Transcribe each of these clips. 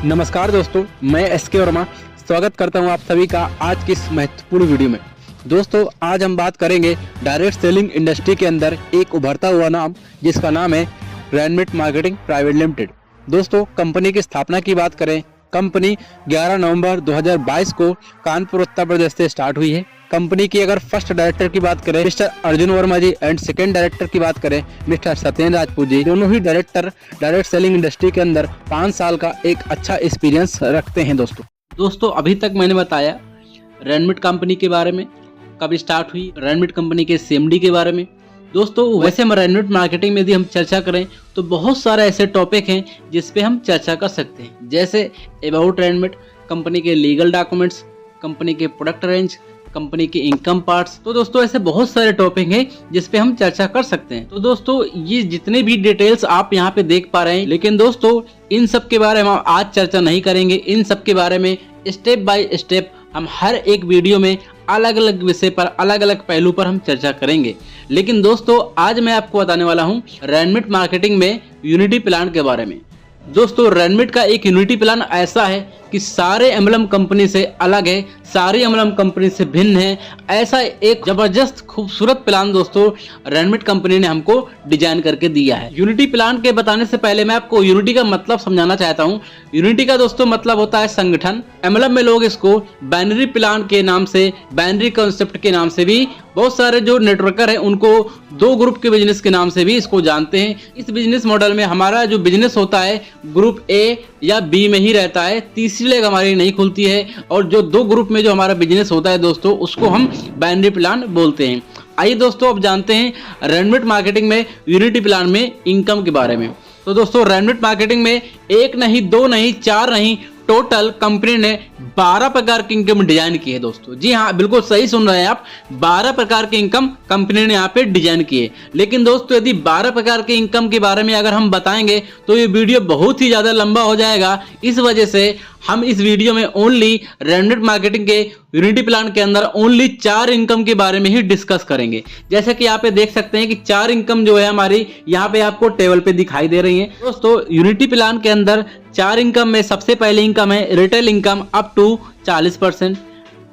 नमस्कार दोस्तों, मैं एसके वर्मा स्वागत करता हूं आप सभी का आज की इस महत्वपूर्ण वीडियो में। दोस्तों, आज हम बात करेंगे डायरेक्ट सेलिंग इंडस्ट्री के अंदर एक उभरता हुआ नाम जिसका नाम है रैनमिट मार्केटिंग प्राइवेट लिमिटेड। दोस्तों, कंपनी की स्थापना की बात करें, कंपनी 11 नवंबर 2022 को कानपुर उत्तर प्रदेश से स्टार्ट हुई है। कंपनी की अगर फर्स्ट डायरेक्टर की बात करें mister Arjun Verma ji and second director की बात करें मिस्टर सत्येंद्र राजपूत जी, दोनों ही डायरेक्टर डायरेक्ट सेलिंग इंडस्ट्री के अंदर 5 साल का एक अच्छा एक्सपीरियंस रखते हैं। दोस्तों अभी तक मैंने बताया रैनमिट कंपनी के बारे में, कब स्टार्ट हुई, रैनमिट कंपनी के सीएमडी के बारे में। दोस्तों वैसे हम रैनमिट मार्केटिंग में यदि हम चर्चा करें तो बहुत सारे ऐसे टॉपिक हैं जिस पे हम चर्चा कर सकते हैं, जैसे अबाउट रैनमिट, कंपनी के लीगल डॉक्यूमेंट्स, कंपनी के प्रोडक्ट रेंज, कंपनी के इनकम पार्ट्स। तो दोस्तों ऐसे बहुत सारे टॉपिक हैं जिस पे हम चर्चा कर सकते हैं। तो दोस्तों ये जितने भी डिटेल्स आप यहाँ पे देख पा रहे हैं, लेकिन दोस्तों इन सब के बारे में हम आज चर्चा नहीं करेंगे। इन सब के बारे में स्टेप बाय स्टेप हम हर एक वीडियो में अलग अलग विषय पर, अलग अलग पहलू पर हम चर्चा करेंगे। लेकिन दोस्तों आज मैं आपको बताने वाला हूँ रैनमिट मार्केटिंग में यूनिटी प्लान के बारे में। दोस्तों रैनमिट का एक यूनिटी प्लान ऐसा है कि सारे एम्बलम कंपनी से अलग है, सारी एम्बलम कंपनी से भिन्न है। ऐसा एक जबरदस्त खूबसूरत प्लान दोस्तों रैनमिट कंपनी ने हमको डिजाइन करके दिया है। यूनिटी प्लान के बताने से पहले मैं आपको यूनिटी का मतलब समझाना चाहता हूँ। यूनिटी का दोस्तों मतलब होता है संगठन। एम्बलम में लोग इसको बाइनरी प्लान के नाम से, बाइनरी कॉन्सेप्ट के नाम से भी, बहुत सारे जो नेटवर्कर हैं उनको दो ग्रुप के बिजनेस के नाम से भी इसको जानते हैं। इस बिजनेस मॉडल में हमारा जो बिजनेस होता है ग्रुप ए या बी में ही रहता है, तीसरी लेग हमारी नहीं खुलती है, और जो दो ग्रुप में जो हमारा बिजनेस होता है दोस्तों उसको हम बाइनरी प्लान बोलते हैं। आइए दोस्तों अब जानते हैं रैनमिट मार्केटिंग में यूनिटी प्लान में इनकम के बारे में। तो दोस्तों रैनमिट मार्केटिंग में एक नहीं, दो नहीं, चार नहीं, टोटल कंपनी ने 12 प्रकार की इनकम डिजाइन की है दोस्तों। जी हाँ, बिल्कुल सही सुन रहे हैं आप, 12 प्रकार की इनकम कंपनी ने यहाँ पे डिजाइन की है। लेकिन दोस्तों यदि 12 प्रकार के इनकम के बारे में अगर हम बताएंगे तो ये वीडियो बहुत ही ज्यादा लंबा हो जाएगा। इस वजह से हम इस वीडियो में ओनली रैनमिट मार्केटिंग के यूनिटी प्लान के अंदर ओनली 4 इनकम के बारे में ही डिस्कस करेंगे। जैसे कि यहाँ पे देख सकते हैं कि 4 इनकम जो है हमारी यहाँ पे आपको टेबल पे दिखाई दे रही है। दोस्तों यूनिटी प्लान के अंदर 4 इनकम में सबसे पहले इनकम है रिटेल इनकम अप टू 40%।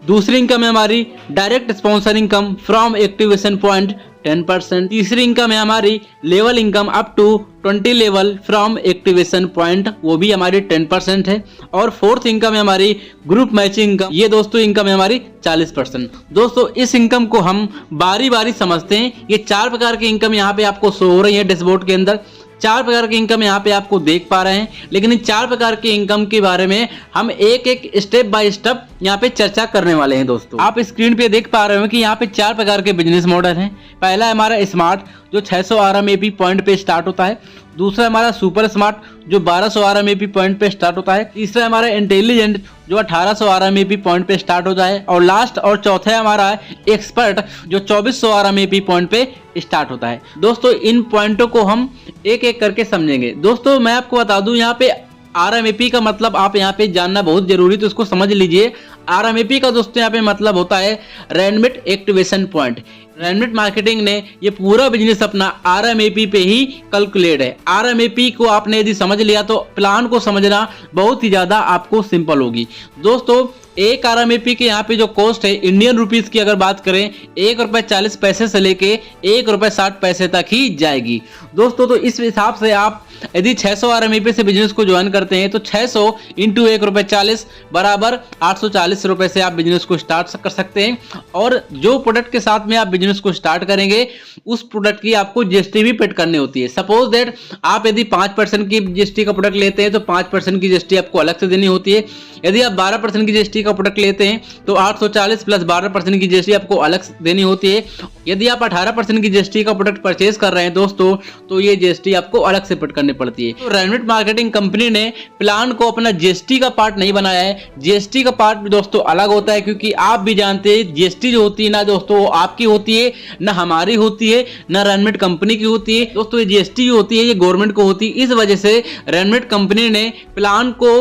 दूसरी इनकम है हमारी direct sponsor income from activation point 10%। तीसरी इनकम है हमारी level income up to 20 level from activation point, वो भी हमारी 10% है। और फोर्थ इनकम है हमारी ग्रुप मैचिंग इनकम, ये दोस्तों इनकम है हमारी 40%। दोस्तों इस इनकम को हम बारी बारी समझते हैं। ये 4 प्रकार की इनकम यहाँ पे आपको शो हो रही है डैशबोर्ड के अंदर। 4 प्रकार की इनकम यहाँ पे आपको देख पा रहे हैं, लेकिन इन 4 प्रकार की इनकम के बारे में हम एक एक स्टेप बाय स्टेप यहाँ पे चर्चा करने वाले हैं। दोस्तों आप स्क्रीन पे देख पा रहे हो कि यहाँ पे 4 प्रकार के बिजनेस मॉडल हैं। पहला है हमारा स्मार्ट जो 600 RMAP पॉइंट पे स्टार्ट होता है। दूसरा हमारा सुपर स्मार्ट जो 1200 RMAP पॉइंट पे स्टार्ट होता है। तीसरा हमारा इंटेलिजेंट जो 1800 RMAP पॉइंट पे स्टार्ट होता है। और लास्ट और चौथा है हमारा एक्सपर्ट जो 2400 RMAP पॉइंट पे स्टार्ट होता है। दोस्तों इन पॉइंटों को हम एक एक करके समझेंगे। दोस्तों मैं आपको बता दूं यहाँ पे RMAP का मतलब आप यहाँ पे जानना बहुत जरूरी, तो इसको समझ लीजिए। RMAP का दोस्तों यहाँ पे मतलब होता है रैनमिट एक्टिवेशन पॉइंट। रैनमिट मार्केटिंग ने ये पूरा बिजनेस अपना RMAP पे ही कैलकुलेट है। RMAP को आपने यदि समझ लिया तो प्लान को समझना बहुत ही ज्यादा आपको सिंपल होगी। दोस्तों एक RMAP के यहाँ पे जो कॉस्ट है इंडियन रुपीस की अगर बात करें ₹1.40 से लेके ₹1.60 तक ही जाएगी। दोस्तों तो इस हिसाब से आप यदि 600 RMAP से बिजनेस को ज्वाइन करते हैं तो 600 इंटू ₹1.40 बराबर 840 रुपए से आप बिजनेस को स्टार्ट कर सकते हैं। और जो प्रोडक्ट के साथ में आप बिजनेस को स्टार्ट करेंगे उस प्रोडक्ट की आपको GST भी पेड करनी होती है। सपोज दैट आप यदि 5% की GST का प्रोडक्ट लेते हैं तो 5% की GST आपको अलग से देनी होती है। यदि आप 12% की GST का प्रोडक्ट लेते हैं तो 840 प्लस 12% की GST आपको अलग से देनी होती है। यदि आप 18% की GST का प्रोडक्ट परचेज कर रहे हैं दोस्तों तो ये GST आपको अलग से पेड करनी पड़ती है। तो रैनमिट मार्केटिंग कंपनी ने प्लान को अपना GST का पार्ट नहीं बनाया है। GST का पार्ट भी दोस्तों अलग होता है, क्योंकि आप भी जानते हैं GST जो होती है ना दोस्तों वो आपकी होती है, ना हमारी होती है, ना रैनमिट कंपनी की होती है। दोस्तों ये GST होती है ये गवर्नमेंट को होती है। इस वजह से रैनमिट कंपनी ने प्लान को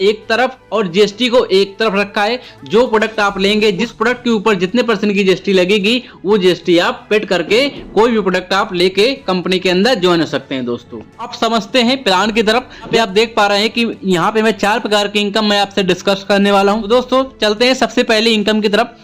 एक तरफ और जीएसटी को एक तरफ रखा है। जो प्रोडक्ट आप लेंगे, जिस प्रोडक्ट के ऊपर जितने % की जीएसटी लगेगी, वो जीएसटी आप पेड करके कोई भी प्रोडक्ट आप लेके कंपनी के अंदर ज्वाइन हो सकते हैं। दोस्तों आप समझते हैं प्लान की तरफ। पे आप देख पा रहे हैं कि यहाँ पे मैं 4 प्रकार की इनकम मैं आपसे डिस्कस करने वाला हूँ। दोस्तों चलते हैं सबसे पहले इनकम की तरफ।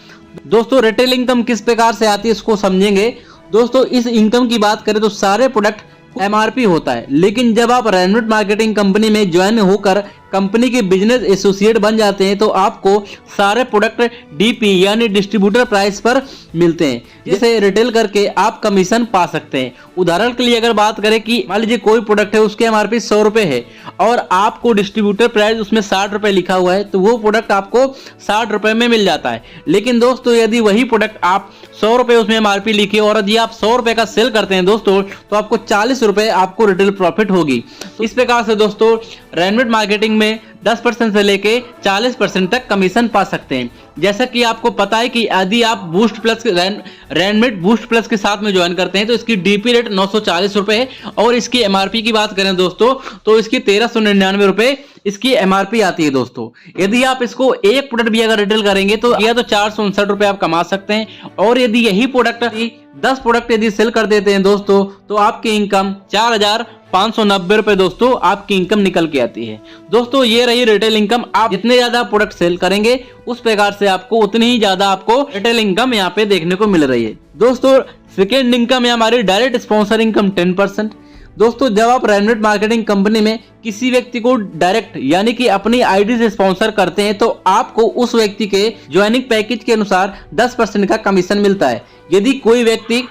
दोस्तों रिटेल इनकम किस प्रकार से आती है इसको समझेंगे। दोस्तों इस इनकम की बात करें तो सारे प्रोडक्ट एमआरपी होता है, लेकिन जब आप रेनमेट मार्केटिंग कंपनी में ज्वाइन होकर कंपनी के बिजनेस एसोसिएट बन जाते हैं तो आपको सारे प्रोडक्ट डीपी यानी डिस्ट्रीब्यूटर प्राइस पर मिलते हैं, जिसे रिटेल करके आप कमीशन पा सकते हैं। उदाहरण के लिए अगर बात करें कि मान लीजिए कोई प्रोडक्ट है, उसके एमआरपी 100 रुपए है और आपको डिस्ट्रीब्यूटर प्राइस उसमें 60 रुपए लिखा हुआ है, तो वो प्रोडक्ट आपको 60 रुपए में मिल जाता है। लेकिन दोस्तों यदि वही प्रोडक्ट आप 100 रुपए उसमें एमआरपी लिखी और यदि आप 100 रुपए का सेल करते हैं दोस्तों, तो आपको 40 रुपए आपको रिटेल प्रॉफिट होगी। तो इस प्रकार से दोस्तों रेनमेट मार्केटिंग में 10% से लेके 40% तक कमीशन पा सकते हैं। जैसा कि आपको पता है कि यदि आप बूस्ट प्लस रेनमेट बूस्ट प्लस के साथ में ज्वाइन करते हैं तो इसकी डीपी रेट 940 रुपए है और इसकी एमआरपी की बात करें दोस्तों तो इसकी 1399 रुपए इसकी एमआरपी आती है। दोस्तों यदि आप इसको एक प्रोडक्ट भी अगर रिटेल करेंगे तो या तो 459 रुपए आप कमा सकते हैं, और यदि यही प्रोडक्ट 10 प्रोडक्ट यदि सेल कर देते हैं दोस्तों तो आपकी इनकम 4590 रुपए दोस्तों आपकी इनकम निकल के आती है। दोस्तों ये रही रिटेल इनकम। आप जितने ज्यादा प्रोडक्ट सेल करेंगे उस प्रकार से आपको उतनी ही ज्यादा आपको रिटेल इनकम यहाँ पे देखने को मिल रही है। दोस्तों सेकेंड इनकम है हमारी डायरेक्ट स्पॉन्सर इनकम 10%। दोस्तों जब आप रेनमेट मार्केटिंग कंपनी में किसी व्यक्ति को डायरेक्ट यानी कि अपनी आईडी से स्पॉन्सर करते हैं तो आपको उस व्यक्ति के ज्वाइनिंग पैकेज के अनुसार 10% का कमीशन मिलता है। यदि कोई व्यक्ति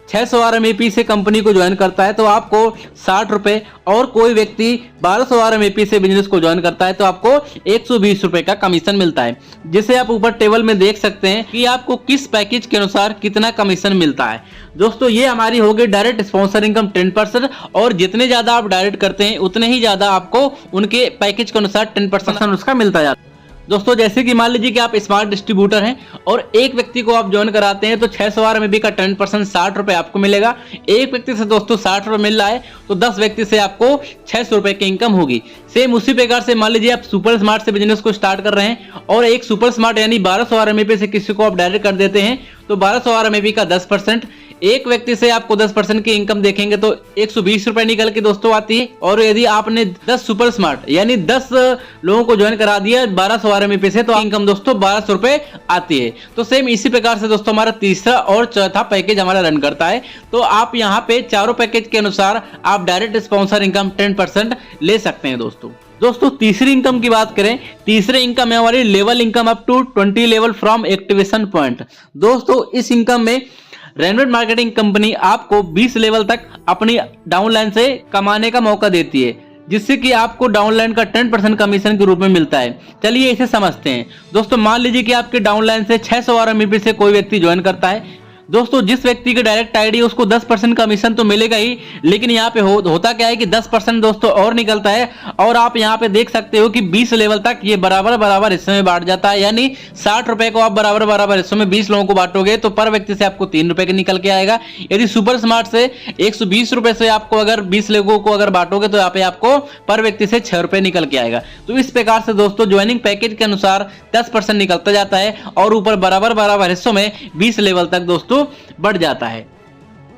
600 RMAP से कंपनी को ज्वाइन करता है तो आपको 60 रुपए, और कोई व्यक्ति 1200 RMAP से बिजनेस को ज्वाइन करता है तो आपको 120 रुपए का कमीशन मिलता है, जिसे आप ऊपर टेबल में देख सकते हैं कि आपको किस पैकेज के अनुसार कितना कमीशन मिलता है। दोस्तों ये हमारी होगी डायरेक्ट स्पॉन्सर इनकम 10%, और जितने ज्यादा आप डायरेक्ट करते हैं उतने ही ज्यादा आपको उनके पैकेज के अनुसार 10% उसका मिलता जाता है। दोस्तों जैसे कि मान लीजिए कि आप स्मार्ट डिस्ट्रीब्यूटर हैं और एक व्यक्ति को आप ज्वाइन कराते हैं तो 600 RMAP का 10% 60 रुपए आपको मिलेगा। एक व्यक्ति से दोस्तों 60 रुपए मिल रहा है तो 10 व्यक्ति से आपको 600 रुपए की इनकम होगी। सेम उसी प्रकार से मान लीजिए आप सुपर स्मार्ट से बिजनेस को स्टार्ट कर रहे हैं और एक सुपर स्मार्ट यानी 1200 RMAP से किसी को आप डायरेक्ट कर देते हैं तो 1200 RMAP का 10%, एक व्यक्ति से आपको 10% की इनकम देखेंगे तो 120 रुपए निकल के दोस्तों आती है। और यदि आपने 10 सुपर स्मार्ट यानी 10 लोगों को ज्वाइन करा दिया 1200 RMAP से तो इनकम दोस्तों 1200 रुपए आती है। तो सेम इसी प्रकार से दोस्तों हमारा तीसरा और चौथा पैकेज हमारा रन करता है। तो आप यहाँ पे चारों पैकेज के अनुसार आप डायरेक्ट स्पॉन्सर इनकम 10% ले सकते हैं। दोस्तों तीसरी इनकम की बात करें, तीसरे इनकम है हमारी level income up to 20 level from activation point. दोस्तों इस इनकम में रेनमेट मार्केटिंग कंपनी आपको 20 लेवल तक अपनी डाउनलाइन से कमाने का मौका देती है, जिससे कि आपको डाउनलाइन का 10% कमीशन के रूप में मिलता है। चलिए इसे समझते हैं। दोस्तों मान लीजिए कि आपके डाउनलाइन से 600 RMAP से कोई व्यक्ति ज्वाइन करता है। दोस्तों जिस व्यक्ति की डायरेक्ट आईडी है उसको 10% कमीशन तो मिलेगा ही, लेकिन यहाँ पे होता क्या है कि 10% दोस्तों और निकलता है, और आप यहाँ पे देख सकते हो कि 20 लेवल तक ये बराबर हिस्से में बांट जाता है। यानी 60 रुपए को आप बराबर हिस्सों में 20 लोगों को बांटोगे तो पर व्यक्ति से आपको 3 रुपए के निकल के आएगा। यदि सुपर स्मार्ट से 120 रुपए से आपको अगर 20 लोगों को अगर बांटोगे तो यहाँ पे आपको पर व्यक्ति से 6 रुपए निकल के आएगा। तो इस प्रकार से दोस्तों ज्वाइनिंग पैकेज के अनुसार 10% निकलता जाता है और ऊपर बराबर हिस्सों में 20 लेवल तक दोस्तों बढ़ जाता है।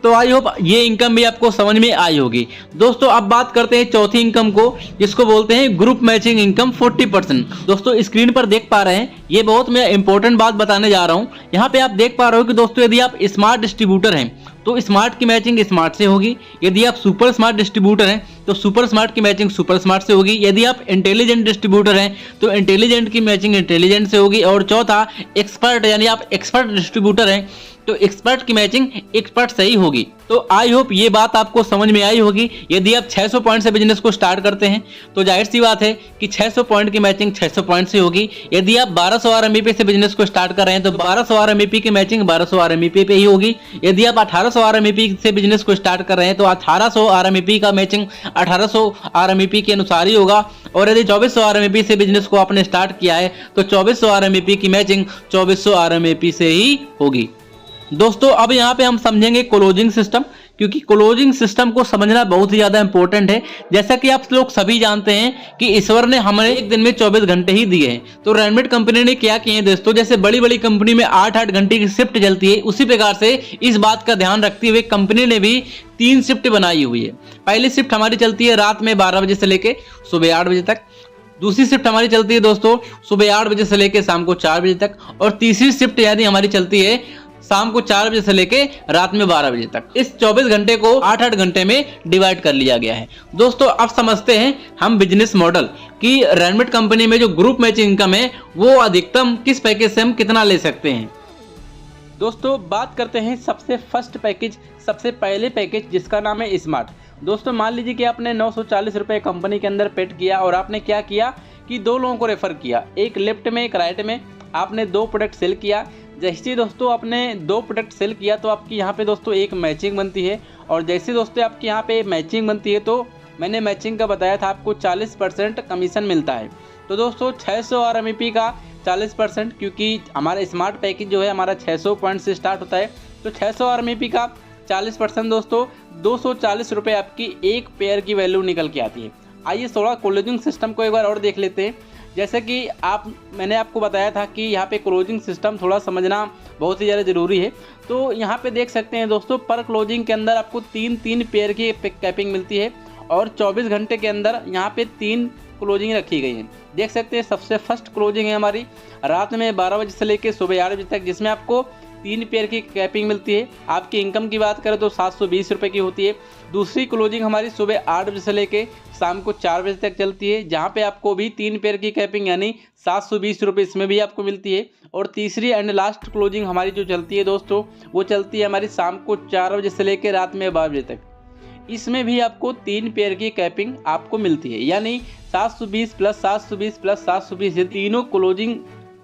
तो आई होप ये इनकम भी आपको समझ में आई होगी। दोस्तों अब बात करते हैं चौथी इनकम को, जिसको बोलते हैं ग्रुप मैचिंग इनकम 40%। दोस्तों स्क्रीन पर देख पा रहे हैं, ये बहुत मैं इंपॉर्टेंट बात बताने जा रहा हूं। यहाँ पे आप देख पा रहे हो कि दोस्तों यदि आप स्मार्ट डिस्ट्रीब्यूटर हैं तो स्मार्ट की मैचिंग स्मार्ट से होगी। यदि आप सुपर स्मार्ट डिस्ट्रीब्यूटर हैं तो सुपर स्मार्ट की मैचिंग सुपर स्मार्ट से होगी। यदि आप इंटेलिजेंट डिस्ट्रीब्यूटर हैं तो इंटेलिजेंट की मैचिंग इंटेलिजेंट से होगी। और चौथा एक्सपर्ट यानी आप एक्सपर्ट डिस्ट्रीब्यूटर हैं तो एक्सपर्ट की मैचिंग एक्सपर्ट से ही होगी। तो आई होप ये बात आपको समझ में आई होगी। यदि आप 600 पॉइंट से बिजनेस को स्टार्ट करते हैं तो जाहिर सी बात है कि 600 पॉइंट की मैचिंग 600 पॉइंट से होगी। यदि आप 1200 RMAP से बिजनेस को स्टार्ट कर रहे हैं तो 1200 RMAP की मैचिंग 1200 RMAP पे ही होगी। यदि आप 1800 RMAP से बिजनेस को स्टार्ट कर रहे हैं तो 1800 RMAP का मैचिंग 1800 RMAP के अनुसार ही होगा। और यदि 2400 RMAP से बिजनेस को आपने स्टार्ट किया है तो 2400 RMAP की मैचिंग 2400 RMAP से ही होगी। दोस्तों अब यहाँ पे हम समझेंगे क्लोजिंग सिस्टम, क्योंकि क्लोजिंग सिस्टम को समझना बहुत ही ज्यादा इंपॉर्टेंट है। जैसा कि आप लोग सभी जानते हैं कि ईश्वर ने हमें एक दिन में 24 घंटे ही दिए हैं, तो रेडीमेड कंपनी ने क्या किए हैं दोस्तों, जैसे बड़ी बड़ी कंपनी में 8-8 घंटे की शिफ्ट चलती है, उसी प्रकार से इस बात का ध्यान रखते हुए कंपनी ने भी 3 शिफ्ट बनाई हुई है। पहली शिफ्ट हमारी चलती है रात में 12 बजे से लेकर सुबह 8 बजे तक, दूसरी शिफ्ट हमारी चलती है दोस्तों सुबह 8 बजे से लेकर शाम को 4 बजे तक, और तीसरी शिफ्ट यानी हमारी चलती है शाम को 4 बजे से लेके रात में 12 बजे तक। इस 24 घंटे को 8-8 घंटे में डिवाइड कर लिया गया है। दोस्तों अब समझते हैं हम बिजनेस मॉडल कि रेडीमेड कंपनी में जो ग्रुप मैचिंग इनकम है वो अधिकतम किस पैकेज से हम कितना ले सकते हैं। दोस्तों बात करते हैं सबसे फर्स्ट पैकेज, सबसे पहले पैकेज जिसका नाम है स्मार्ट। दोस्तों मान लीजिए कि आपने 940 रुपये कंपनी के अंदर पेड किया और आपने क्या किया कि 2 लोगों को रेफर किया, एक लेफ्ट में एक राइट में, आपने 2 प्रोडक्ट सेल किया। जैसे दोस्तों आपने 2 प्रोडक्ट सेल किया तो आपकी यहाँ पे दोस्तों एक मैचिंग बनती है, और जैसे दोस्तों आपकी यहाँ पे मैचिंग बनती है तो मैंने मैचिंग का बताया था आपको 40% कमीशन मिलता है। तो दोस्तों 600 RMP का 40%, क्योंकि हमारा स्मार्ट पैकेज जो है हमारा 600 पॉइंट से स्टार्ट होता है, तो 600 RMP का 40% दोस्तों 240 रुपये आपकी एक पेयर की वैल्यू निकल के आती है। आइए थोड़ा क्लोजिंग सिस्टम को एक बार और देख लेते हैं। जैसे कि मैंने आपको बताया था कि यहाँ पे क्लोजिंग सिस्टम थोड़ा समझना बहुत ही ज़्यादा ज़रूरी है। तो यहाँ पे देख सकते हैं दोस्तों पर क्लोजिंग के अंदर आपको 3-3 पेयर की कैपिंग मिलती है, और 24 घंटे के अंदर यहाँ पे 3 क्लोजिंग रखी गई है। देख सकते हैं सबसे फर्स्ट क्लोजिंग है हमारी रात में 12 बजे से लेकर सुबह 8 बजे तक, जिसमें आपको 3 पेयर की कैपिंग मिलती है। आपकी इनकम की बात करें तो 720 रुपये की होती है। दूसरी क्लोजिंग हमारी सुबह 8 बजे से लेके शाम को 4 बजे तक चलती है, जहां पे आपको भी 3 पेयर की कैपिंग यानी 720 रुपये इसमें भी आपको मिलती है। और तीसरी एंड लास्ट क्लोजिंग हमारी जो चलती है दोस्तों वो चलती है हमारी शाम को 4 बजे से लेकर रात में 12 बजे तक। इसमें भी आपको 3 पेयर की कैपिंग आपको मिलती है, यानी 720 प्लस 720 प्लस 720, ये तीनों क्लोजिंग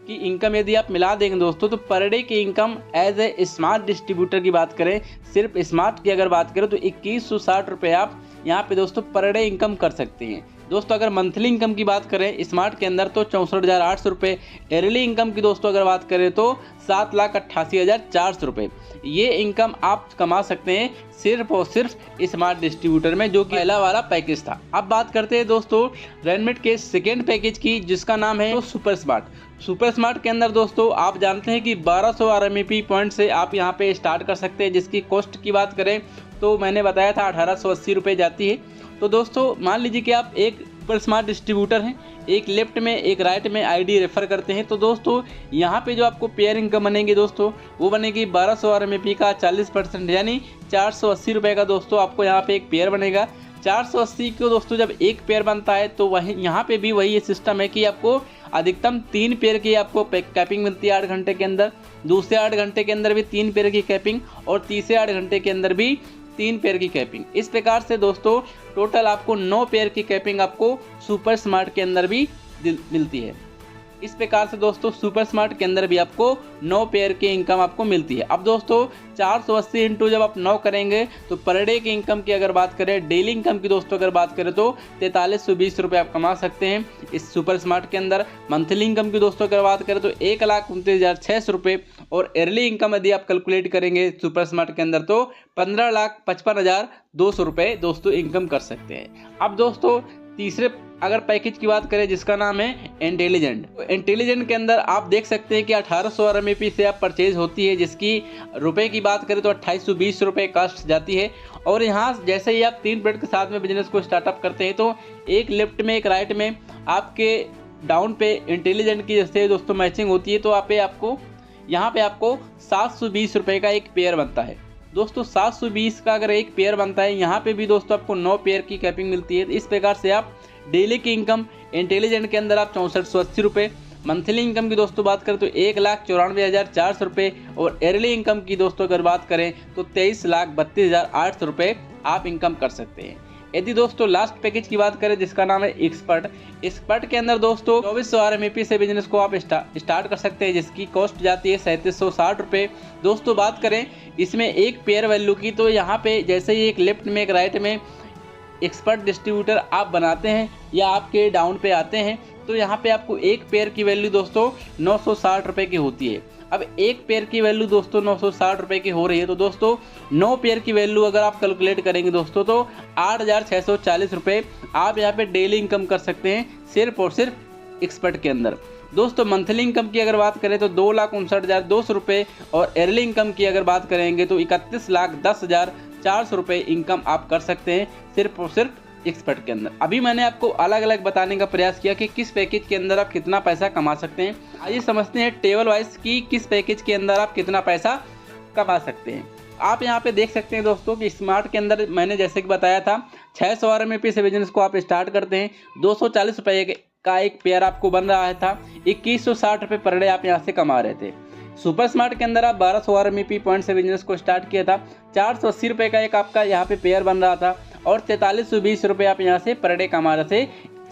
की इनकम यदि आप मिला देंगे दोस्तों तो पर डे की income as a smart distributor की बात करें, सिर्फ स्मार्ट की अगर बात करें तो 2160 रुपये आप यहाँ पे दोस्तों पर डे इनकम कर सकते हैं। दोस्तों अगर मंथली इनकम की बात करें स्मार्ट के अंदर तो 64,800 रुपये, ईयरली इनकम की दोस्तों अगर बात करें तो 7,88,400 रुपये। ये इनकम आप कमा सकते हैं सिर्फ और सिर्फ स्मार्ट डिस्ट्रीब्यूटर में, जो कि पहला वाला पैकेज था। अब बात करते हैं दोस्तों रेडीमेड के सेकेंड पैकेज की, जिसका नाम है सुपर स्मार्ट। सुपर स्मार्ट के अंदर दोस्तों आप जानते हैं कि 1200 RMP पॉइंट से आप यहाँ पे स्टार्ट कर सकते हैं, जिसकी कॉस्ट की बात करें तो मैंने बताया था 1880 रुपये जाती है। तो दोस्तों मान लीजिए कि आप एक सुपर स्मार्ट डिस्ट्रीब्यूटर हैं, एक लेफ्ट में एक राइट में आईडी रेफर करते हैं, तो दोस्तों यहाँ पे जो आपको पेयर इनकम बनेगी दोस्तों वो बनेगी 1200 RMP का 40%, यानी 480 रुपये का दोस्तों आपको यहाँ पे एक पेयर बनेगा। 480 को दोस्तों जब एक पेयर बनता है तो वही यहाँ पे भी वही सिस्टम है कि आपको अधिकतम 3 पेयर की आपको कैपिंग मिलती है 8 घंटे के अंदर, दूसरे 8 घंटे के अंदर भी 3 पेयर की कैपिंग, और तीसरे 8 घंटे के अंदर भी 3 पेयर की कैपिंग। इस प्रकार से दोस्तों टोटल आपको 9 पेयर की कैपिंग आपको सुपर स्मार्ट के अंदर भी मिलती है। इस प्रकार से दोस्तों सुपर स्मार्ट के अंदर भी आपको 9 पेयर की इनकम आपको मिलती है। अब दोस्तों 480 इंटू जब आप 9 करेंगे तो पर डे की इनकम की अगर बात करें, डेली इनकम की दोस्तों अगर बात करें तो 4320 रुपये आप कमा सकते हैं इस सुपर स्मार्ट के अंदर। मंथली इनकम की दोस्तों अगर बात करें तो 1,29,600 रुपये, और ईयरली इनकम यदि आप कैलकुलेट करेंगे सुपर स्मार्ट के अंदर तो 15,55,200 रुपये दोस्तों इनकम कर सकते हैं। अब दोस्तों तीसरे अगर पैकेज की बात करें जिसका नाम है इंटेलिजेंट, तो इंटेलिजेंट के अंदर आप देख सकते हैं कि 1800 RMP से आप परचेज होती है, जिसकी रुपए की बात करें तो 2820 रुपये कास्ट जाती है। और यहाँ जैसे ही आप 3 प्रोडक्ट के साथ में बिजनेस को स्टार्टअप करते हैं तो एक लेफ्ट में एक राइट में आपके डाउन पे इंटेलिजेंट की जैसे दोस्तों मैचिंग होती है, तो आपको यहाँ पे आपको 720 रुपये का एक पेयर बनता है। दोस्तों 720 का अगर एक पेयर बनता है, यहाँ पे भी दोस्तों आपको 9 पेयर की कैपिंग मिलती है। इस प्रकार से आप डेली की इनकम इंटेलिजेंट के अंदर आप 6480 रुपये, मंथली इनकम की दोस्तों बात करें तो 1,94,400 रुपये, और ईयरली इनकम की दोस्तों अगर बात करें तो 23,32,800 रुपये आप इनकम कर सकते हैं। यदि दोस्तों लास्ट पैकेज की बात करें जिसका नाम है एक्सपर्ट के अंदर दोस्तों 2400 RMP से बिजनेस को आप स्टार्ट कर सकते हैं, जिसकी कॉस्ट जाती है 3760 रुपये। दोस्तों बात करें इसमें एक पेयर वैल्यू की, तो यहाँ पे जैसे ही एक लेफ्ट में एक राइट में एक्सपर्ट डिस्ट्रीब्यूटर आप बनाते हैं या आपके डाउन पे आते हैं, तो यहाँ पे आपको एक पेयर की वैल्यू दोस्तों 960 रुपये की होती है। अब एक पेयर की वैल्यू दोस्तों 960 रुपये की हो रही है। तो दोस्तों 9 पेयर की वैल्यू अगर आप कैलकुलेट करेंगे दोस्तों तो 8,640 रुपये आप यहाँ पे डेली इनकम कर सकते हैं सिर्फ और सिर्फ एक्सपर्ट के अंदर। दोस्तों मंथली इनकम की अगर बात करें तो 2,59,200 रुपये और ईयरली इनकम की अगर बात करेंगे तो 31,10,400 रुपये इनकम आप कर सकते हैं सिर्फ और सिर्फ एक्सपर्ट के अंदर। अभी मैंने आपको अलग अलग बताने का प्रयास किया कि किस पैकेज के अंदर आप कितना पैसा कमा सकते हैं। आइए समझते हैं टेबल वाइज की किस पैकेज के अंदर आप कितना पैसा कमा सकते हैं। आप यहाँ पे देख सकते हैं दोस्तों कि स्मार्ट के अंदर मैंने जैसे कि बताया था 600 RMP से बिजनेस को आप स्टार्ट करते हैं। 240 रुपये का एक पेयर आपको बन रहा था। 2160 रुपये पर डे आप यहाँ से कमा रहे थे। सुपर स्मार्ट के अंदर आप 1200 RMP पॉइंट से बिजनेस को स्टार्ट किया था। 480 रुपये का एक आपका यहाँ पे पेयर बन रहा था और 4320 रुपये आप यहाँ से पर डे कमा रहे थे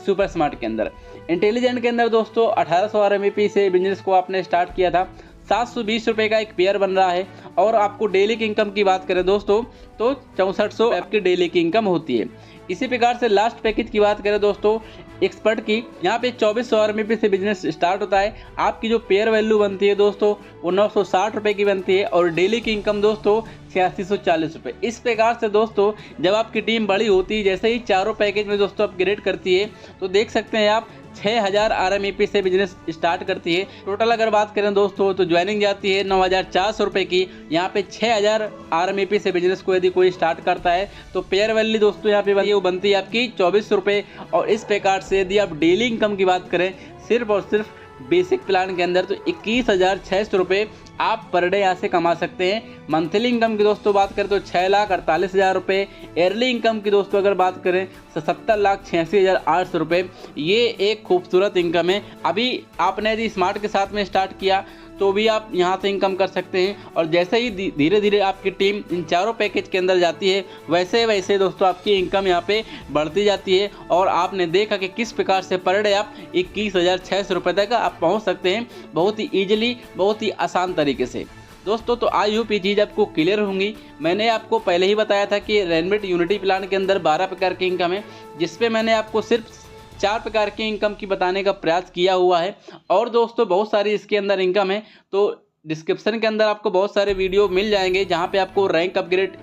सुपर स्मार्ट के अंदर। इंटेलिजेंट के अंदर दोस्तों 1800 RMP से बिजनेस को आपने स्टार्ट किया था। 720 रुपये का एक पेयर बन रहा है और आपको डेली की इनकम की बात करें दोस्तों तो 6400 आपकी डेली की इनकम होती है। इसी प्रकार से लास्ट पैकेज की बात करें दोस्तों एक्सपर्ट की, यहाँ पे 2400 RMP से बिजनेस स्टार्ट होता है। आपकी जो पेयर वैल्यू बनती है दोस्तों वो 960 रुपये की बनती है और डेली की इनकम दोस्तों 8640 रुपये। इस प्रकार से दोस्तों जब आपकी टीम बड़ी होती है, जैसे ही चारों पैकेज में दोस्तों अपग्रेड करती है तो देख सकते हैं आप 6000 RMP से बिजनेस स्टार्ट करती है। टोटल अगर बात करें दोस्तों तो ज्वाइनिंग जाती है 9400 रुपये की। यहाँ पे 6000 RMP से बिजनेस को यदि कोई स्टार्ट करता है तो पेयर वैल्यू दोस्तों यहाँ पे वो बनती है आपकी 2400 रुपये। और इस प्रकार से यदि आप डेली इनकम की बात करें सिर्फ और सिर्फ बेसिक प्लान के अंदर तो 21,600 रुपये आप पर डे यहाँ से कमा सकते हैं। मंथली इनकम की दोस्तों बात करें तो 6,48,000 रुपये। ईयरली इनकम की दोस्तों अगर बात करें तो 70,86,800 रुपये। ये एक खूबसूरत इनकम है। अभी आपने यदि स्मार्ट के साथ में स्टार्ट किया तो भी आप यहाँ से इनकम कर सकते हैं और जैसे ही धीरे धीरे आपकी टीम इन चारों पैकेज के अंदर जाती है वैसे वैसे दोस्तों आपकी इनकम यहाँ पे बढ़ती जाती है। और आपने देखा कि किस प्रकार से पर डे आप 21,600 रुपये तक आप पहुँच सकते हैं बहुत ही ईजिली, बहुत ही आसान तरीके से। दोस्तों तो आई होप ये चीज़ आपको क्लियर होंगी। मैंने आपको पहले ही बताया था कि रेनबिट यूनिटी प्लान के अंदर 12 प्रकार की इनकम है, जिसपे मैंने आपको सिर्फ 4 प्रकार की इनकम की बताने का प्रयास किया हुआ है। और दोस्तों बहुत सारी इसके अंदर इनकम है, तो डिस्क्रिप्शन के अंदर आपको बहुत सारे वीडियो मिल जाएंगे जहां पे आपको रैंक अपग्रेड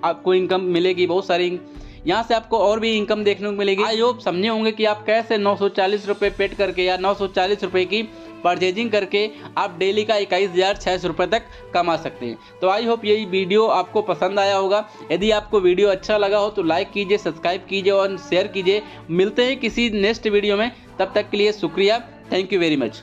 आपको इनकम मिलेगी। बहुत सारी यहाँ से आपको और भी इनकम देखने को मिलेगी। आई होप समझे होंगे कि आप कैसे 940 रुपये पेड करके या 940 रुपये की परचेजिंग करके आप डेली का 21,600 रुपये तक कमा सकते हैं। तो आई होप यही वीडियो आपको पसंद आया होगा। यदि आपको वीडियो अच्छा लगा हो तो लाइक कीजिए, सब्सक्राइब कीजिए और शेयर कीजिए। मिलते हैं किसी नेक्स्ट वीडियो में, तब तक के लिए शुक्रिया। Thank you very much.